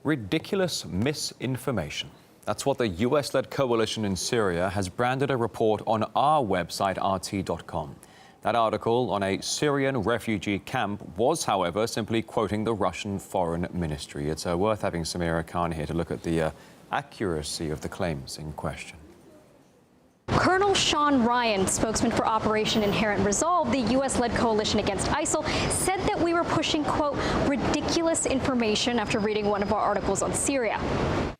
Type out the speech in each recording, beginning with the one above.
Ridiculous misinformation. That's what the US-led coalition in Syria has branded a report on our website, rt.com. That article on a Syrian refugee camp was, however, simply quoting the Russian Foreign Ministry. It's worth having Sameera Khan here to look at the accuracy of the claims in question. Colonel Sean Ryan, spokesman for Operation Inherent Resolve, the U.S.-led coalition against ISIL, said that we were pushing, quote, ridiculous information after reading one of our articles on Syria.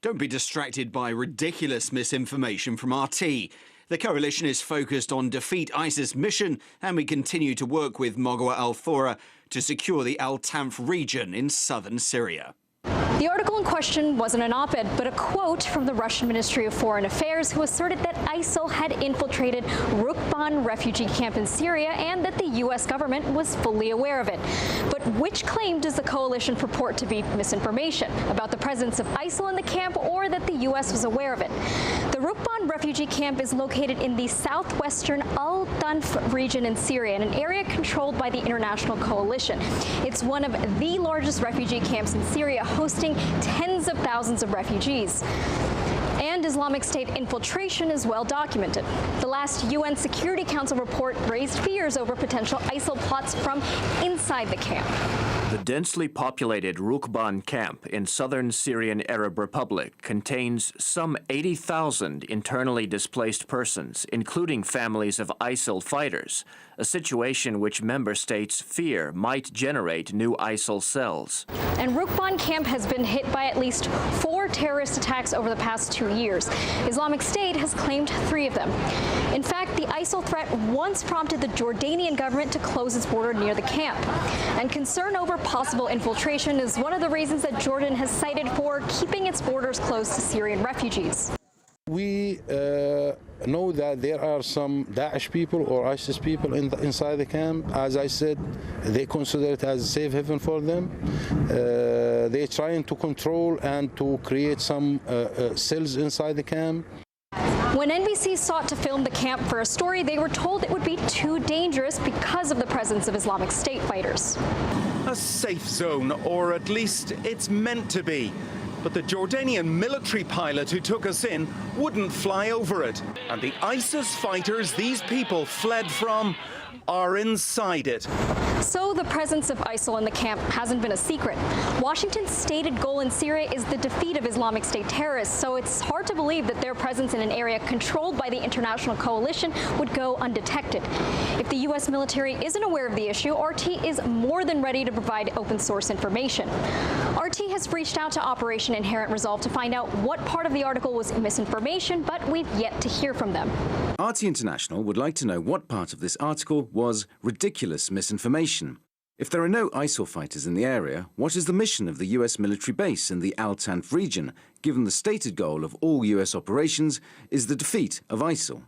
Don't be distracted by ridiculous misinformation from RT. The coalition is focused on defeat ISIS mission, and we continue to work with Moghwa al-Thora to secure the Al-Tanf region in southern Syria. The article in question wasn't an op-ed, but a quote from the Russian Ministry of Foreign Affairs, who asserted that ISIL had infiltrated Rukban refugee camp in Syria and that the U.S. government was fully aware of it. But which claim does the coalition purport to be misinformation? About the presence of ISIL in the camp or that the U.S. was aware of it? The Rukban refugee camp is located in the southwestern Al-Tanf region in Syria, in an area controlled by the international coalition. It's one of the largest refugee camps in Syria, hosting tens of thousands of refugees. And Islamic State infiltration is well documented. The last UN Security Council report raised fears over potential ISIL plots from inside the camp. The densely populated Rukban camp in southern Syrian Arab Republic contains some 80,000 internally displaced persons, including families of ISIL fighters, a situation which member states fear might generate new ISIL cells. And Rukban camp has been hit by at least 4 terrorist attacks over the past 2 years. Islamic State has claimed 3 of them. In fact, the ISIL threat once prompted the Jordanian government to close its border near the camp. And concern over possible infiltration is one of the reasons that Jordan has cited for keeping its borders closed to Syrian refugees. We know that there are some Daesh people or ISIS people inside the camp. As I said, they consider it as a safe haven for them. They're trying to control and to create some cells inside the camp. When NBC sought to film the camp for a story, they were told it would be too dangerous because of the presence of Islamic State fighters. A safe zone, or at least it's meant to be. But the Jordanian military pilot who took us in wouldn't fly over it. And the ISIS fighters these people fled from are inside it. So the presence of ISIL in the camp hasn't been a secret. Washington's stated goal in Syria is the defeat of Islamic State terrorists, so it's hard to believe that their presence in an area controlled by the international coalition would go undetected. If the U.S. military isn't aware of the issue, RT is more than ready to provide open source information. RT has reached out to Operation Inherent Resolve to find out what part of the article was misinformation, but we've yet to hear from them. RT International would like to know what part of this article was ridiculous misinformation. If there are no ISIL fighters in the area, what is the mission of the US military base in the Al-Tanf region, given the stated goal of all US operations is the defeat of ISIL?